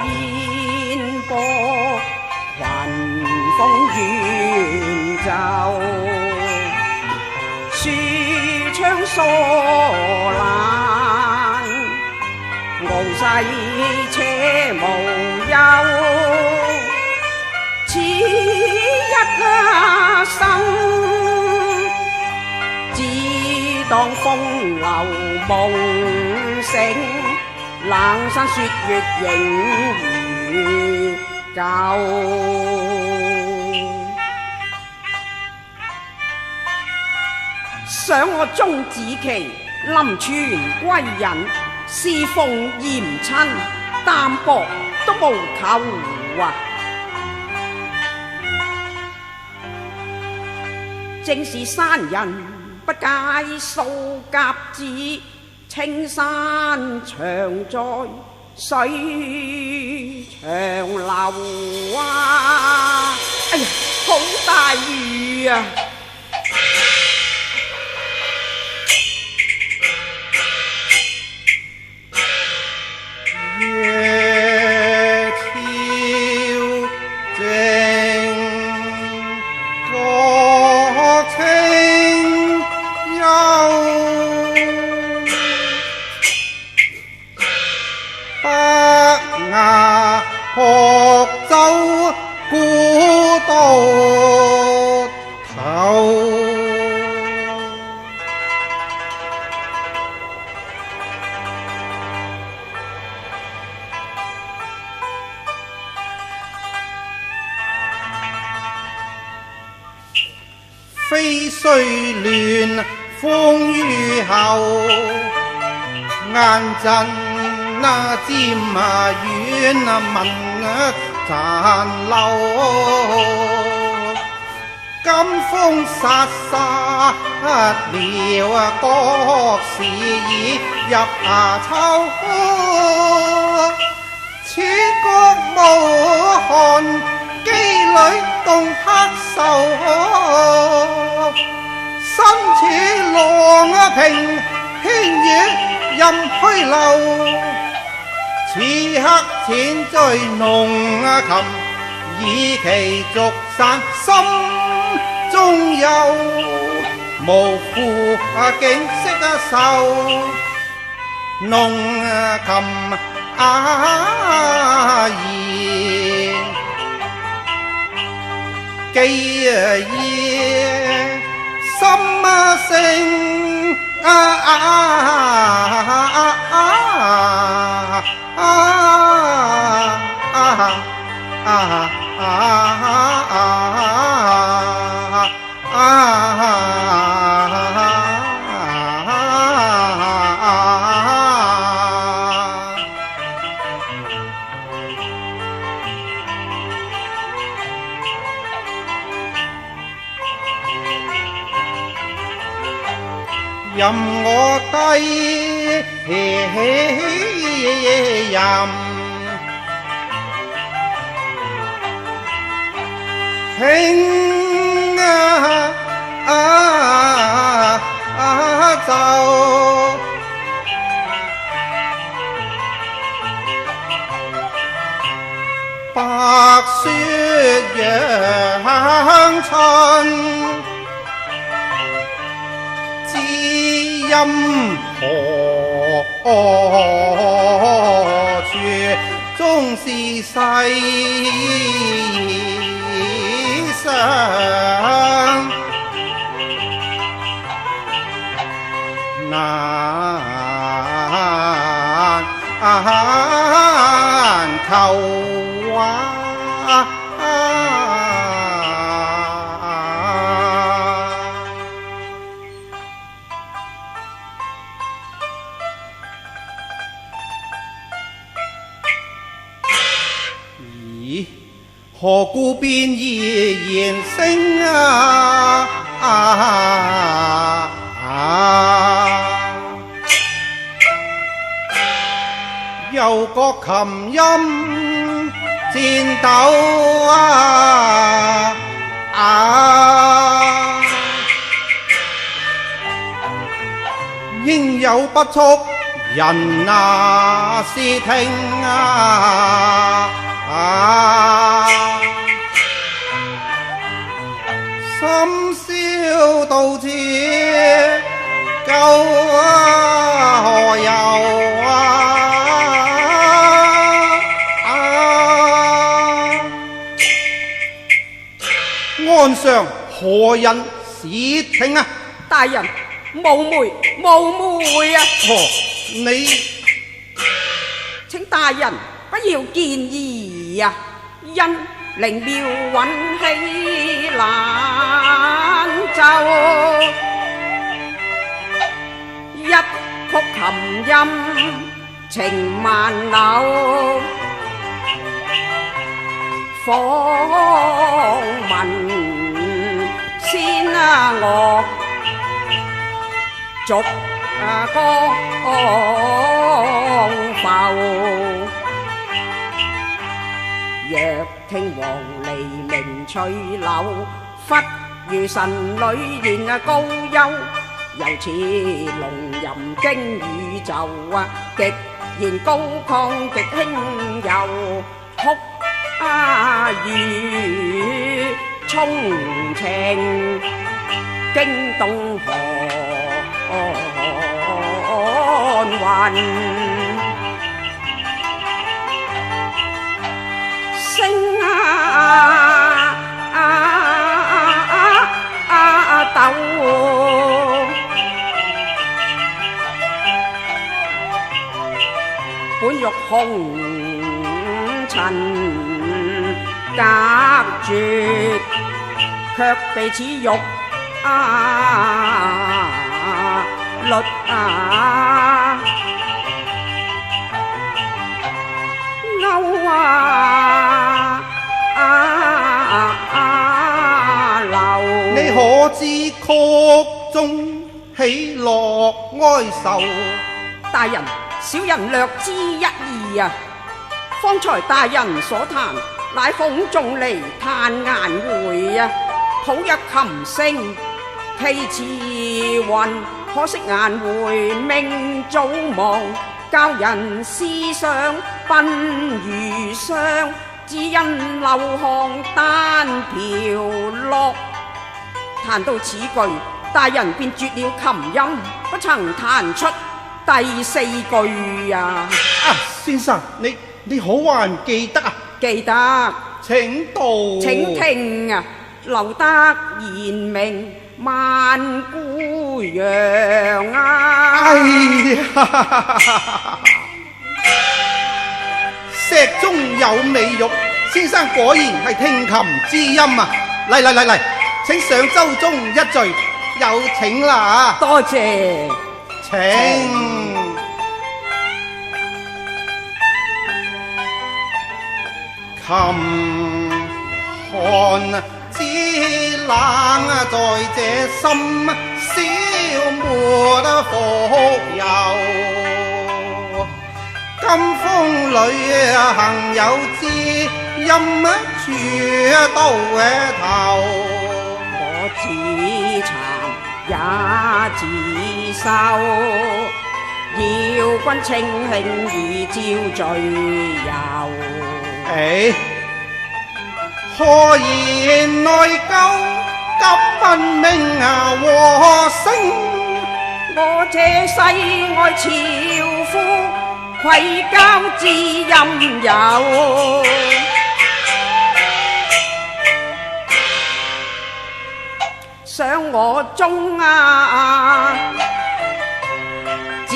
煙波，雲風遠走，樹窗疏懶，傲世且無憂，此一生，只當風流夢醒，冷山雪月影如舊。想我鍾子期臨泉歸隱，侍奉嚴親，淡薄都無求啊！正是山人不解數甲子，青山長在水長流啊！哎呀，好大雨啊！夜悄靜，歌清幽，北崖鶴洲古道頭。飛雖亂，風雨後，雁陣尖遠聞殘留。金風颯颯了，國事已入秋。此國無寒，機裏動黑手。身似浪平，輕雨任虛流。此刻淺醉濃琴，以其逐散心中有。無負景色秀，濃琴言寄夜心聲任我低吟，輕奏，白雪陽春。音何處，終是世上難求啊！何故變而言聲又覺琴音顫抖應有不速人那是聽深宵到此舊何由岸上何人是聽啊？大人，冒昧啊！你請大人不要見疑啊！因靈廟韻氣難奏，一曲琴音情萬縷，訪聞先樂逐江浮，若聽黃鸝鳴翠柳，忽如神女言高幽，又似龍吟經宇宙極然高亢極輕柔，曲如衷情驚動河雲，聲抖，本欲紅塵隔絕，卻被此玉律流。你可知曲中喜樂哀愁？大人，小人略知一二啊。方才大人所彈，乃鳳仲離嘆顏回啊，譜一琴聲，其詞雲，可惜顏回命早亡，教人思想鬢如霜，只因流汗單瓢落。彈到此句，大人便絕了琴音，不曾彈出第四句啊！先生，你可還記得啊？記得。請道。請聽啊！留得賢明萬姑娘啊！哎呀，石中有美玉，先生果然係聽琴知音啊！嚟，請上周中一序，有請啦！多謝。請。琴寒之冷在這心，消沒復遊。金風裏行有知音，處到頭。我自慚也自羞，要君清興而招聚遊。何言內疚？今文明和聲，我這世愛朝夫，愧交知音友。想我中子期。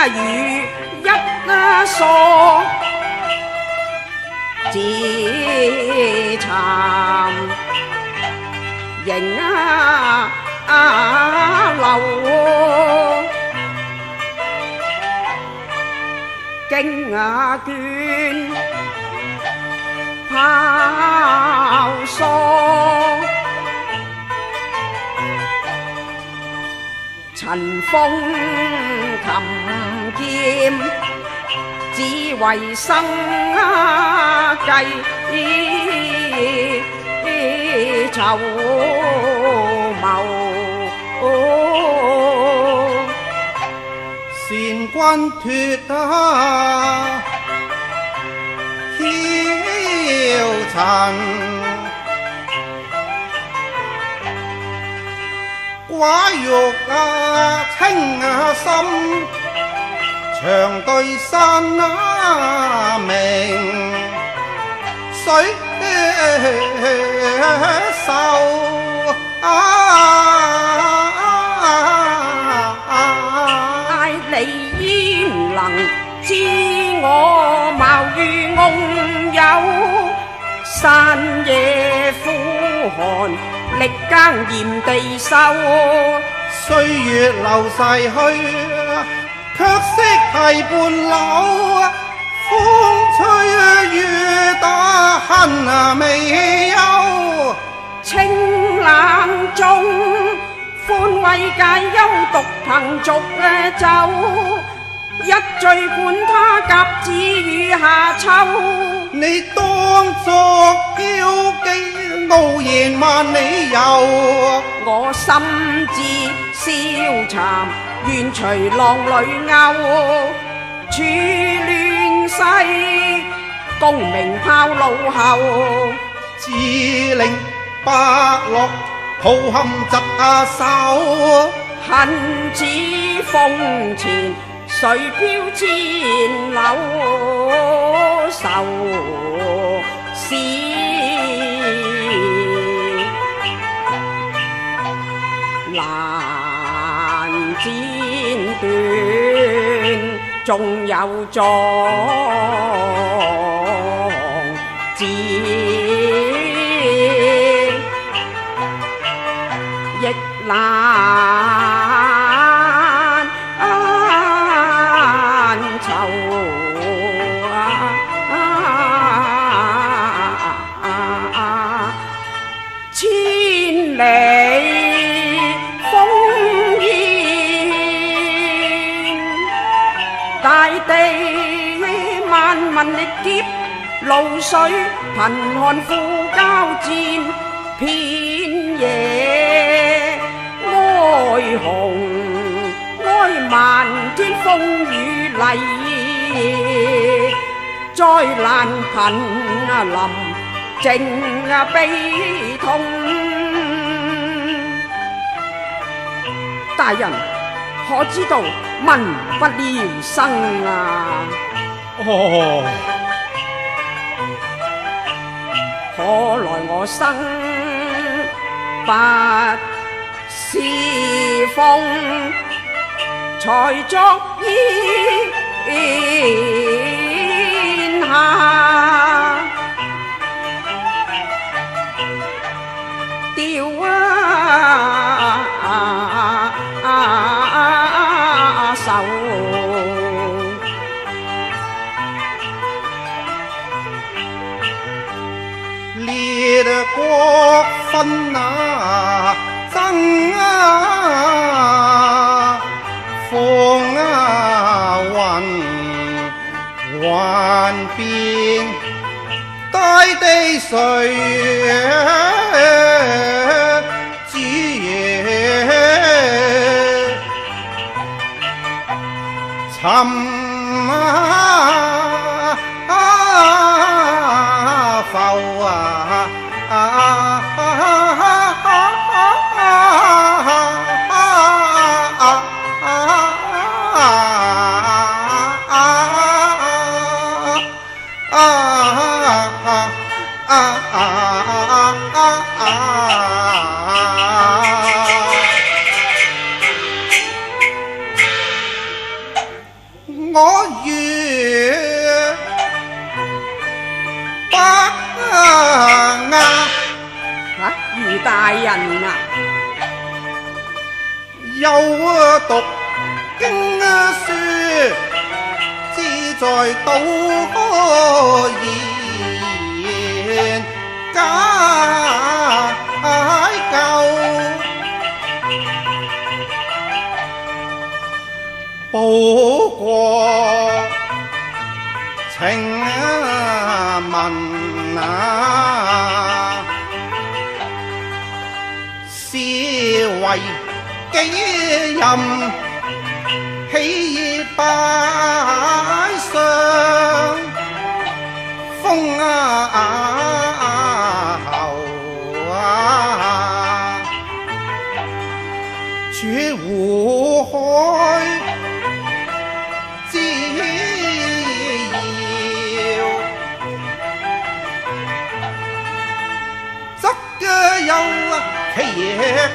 如一疏自慚仍留，經卷拋疏，塵封琴劍，只為生計籌謀。善君脱梟塵，寡欲清心，長對山明水秀。你焉能知我貌如夢遊？山野苦寒，力耕炎地秀。歲月流逝去，卻識提伴柳。風吹雨打恨未休。清冷中歡慰解憂，獨憑俗酒。一醉管他甲子與夏秋。你當作驕姬，傲言萬里遊。我心志消沉，願隨浪裏勾。處亂世，功名拋腦後。自令伯樂抱憾疾手。恨似風前，誰飄千柳？愁是難剪斷，縱有壯志，亦難千里烽煙，大地萬民力劫，露水貧寒苦交戰，遍野哀鴻哀漫天風雨麗，災難瀕臨靜悲痛。大人可知道民不聊生啊？哦，可來我生不是奉，才作天下。吊手，列國紛爭風雲幻變，大地誰尋浮我如不雅。余大人啊，又讀經書，志在道言解救。報國情民為己任，喜熱擺上，風後處湖海之遙，則有其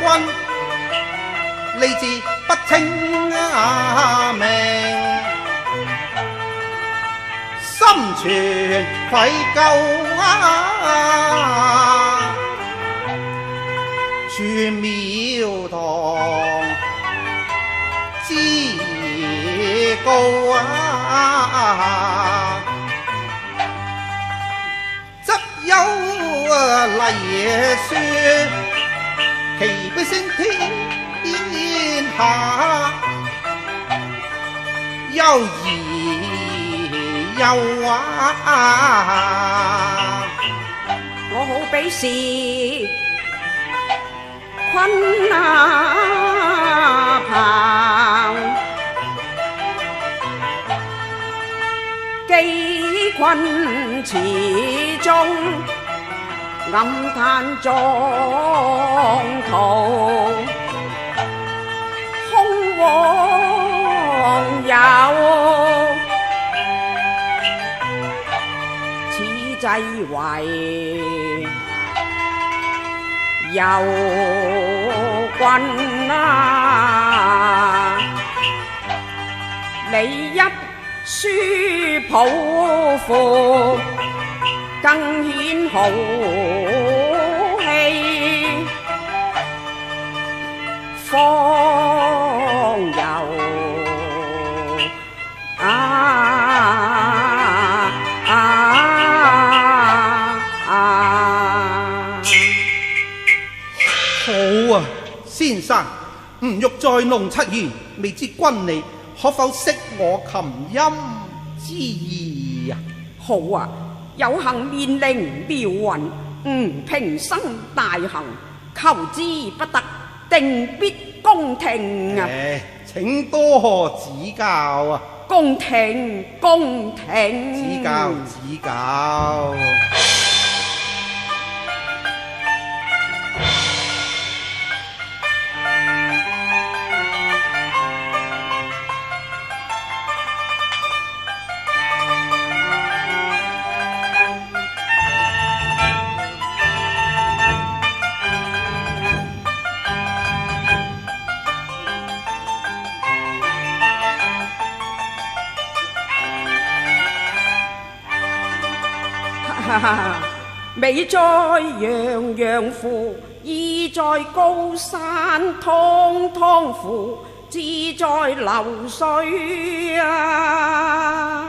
君，利字不清名，心存愧疚住廟堂之高則有麗説，其必升天下，優而優我好比是昆鵬，寄困池中，暗嘆莊途，空往有，此際為遊君你一書抱負，更顯豪氣，方有好啊，先生，吾欲再弄7弦，未知君你可否識我琴音之意啊？好啊，有幸面靈妙雲，平生大幸，求之不得，定必恭聽啊！請多指教啊！恭聽，恭聽，指教，指教。美在洋洋乎，意在高山滔滔乎，志在流水啊！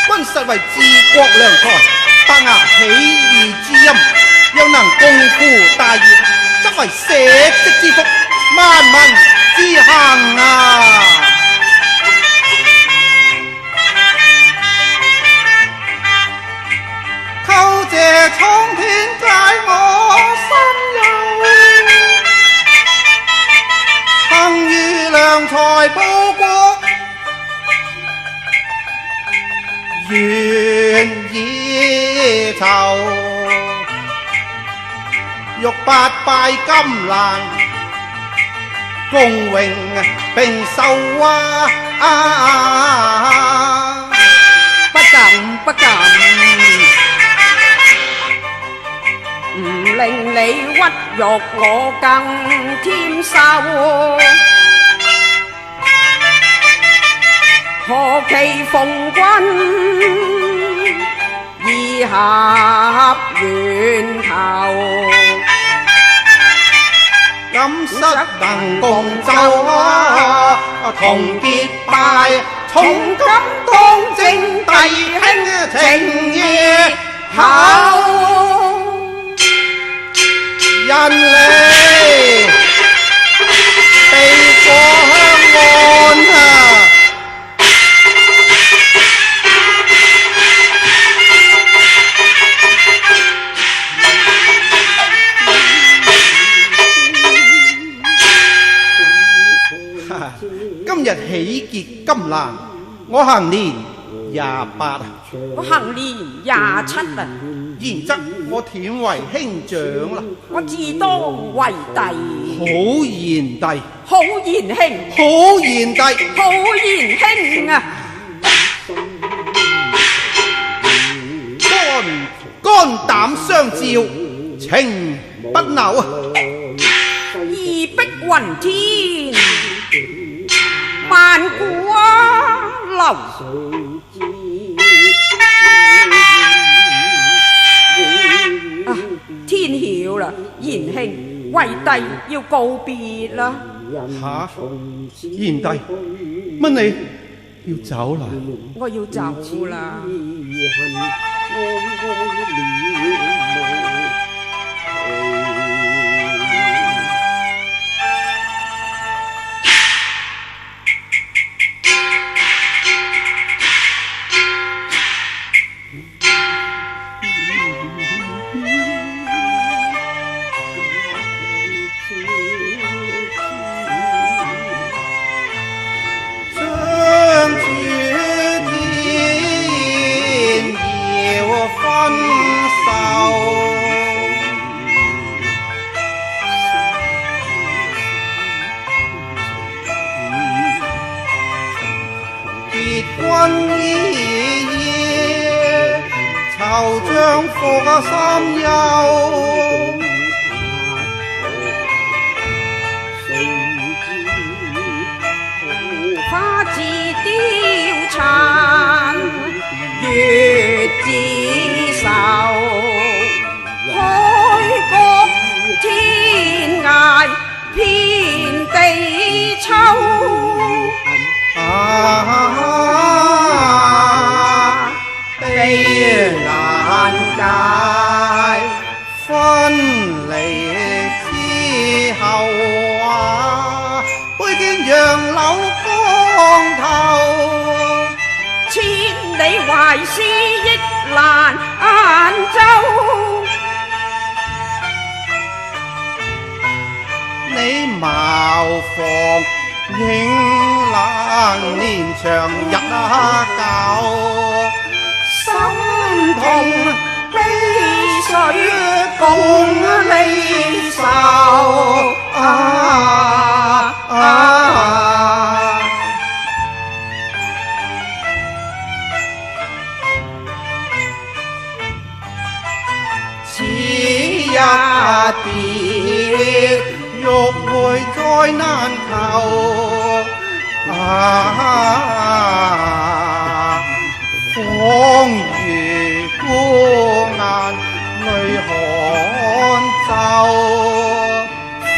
君實為治國良才，伯牙起義之音，又能共赴大業，則為社稷之福，萬民之幸啊！謝蒼天解我心憂，幸遇良才報國，願以酬，欲八拜金蘭，共榮並壽啊！不敢，不敢。唔令你屈辱，我更添羞。何其逢君意合源頭，今失能共奏同結拜，從今當正弟兄情義厚。人離避過香岸啊！結金蘭，我行年28，我行年27啊，然則我忝為兄長啦。我自當為帝，好賢弟，好賢兄，好賢弟，好賢兄啊！肝膽相照，情不朽啊！義碧雲天，萬古流。天曉啦，賢兄，為帝要告別啦。嚇，賢弟，乜你要走啦？我要走啦。心憂，花自凋殘月自愁，開國天涯遍地秋。悲難解，分離之後背見楊柳江頭，千里懷思憶蘭州。你茅房影冷年長日久，心痛悲緒共離愁。此一別欲會再難求。恍如孤雁淚寒袖，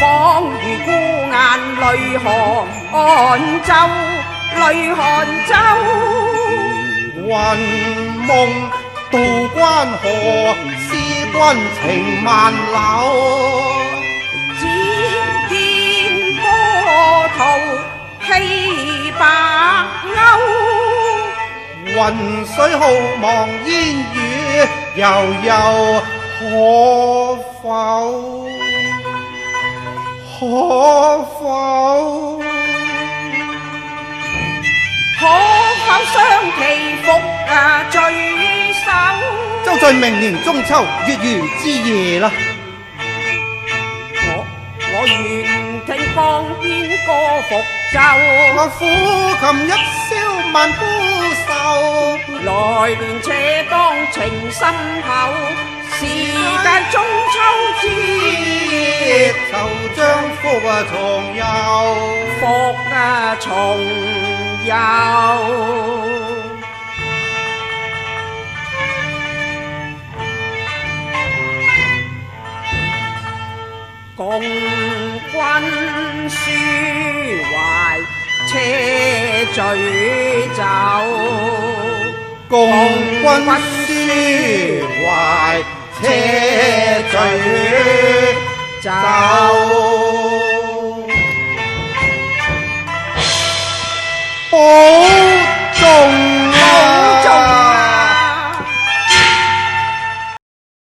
恍如孤雁淚寒袖，淚寒袖。雲夢渡關河，思君情萬縷。只見波濤氣白鷗，雲水浩茫煙雨悠悠，可否相期復聚首？就在明年中秋月圓之夜啦。我願聽放鞭歌復奏，我撫琴一宵萬孤愁。來年且當情深厚，時間中秋節，愁將復重遊，重遊。共君抒懷，且醉酒。共君抒懷，且醉酒。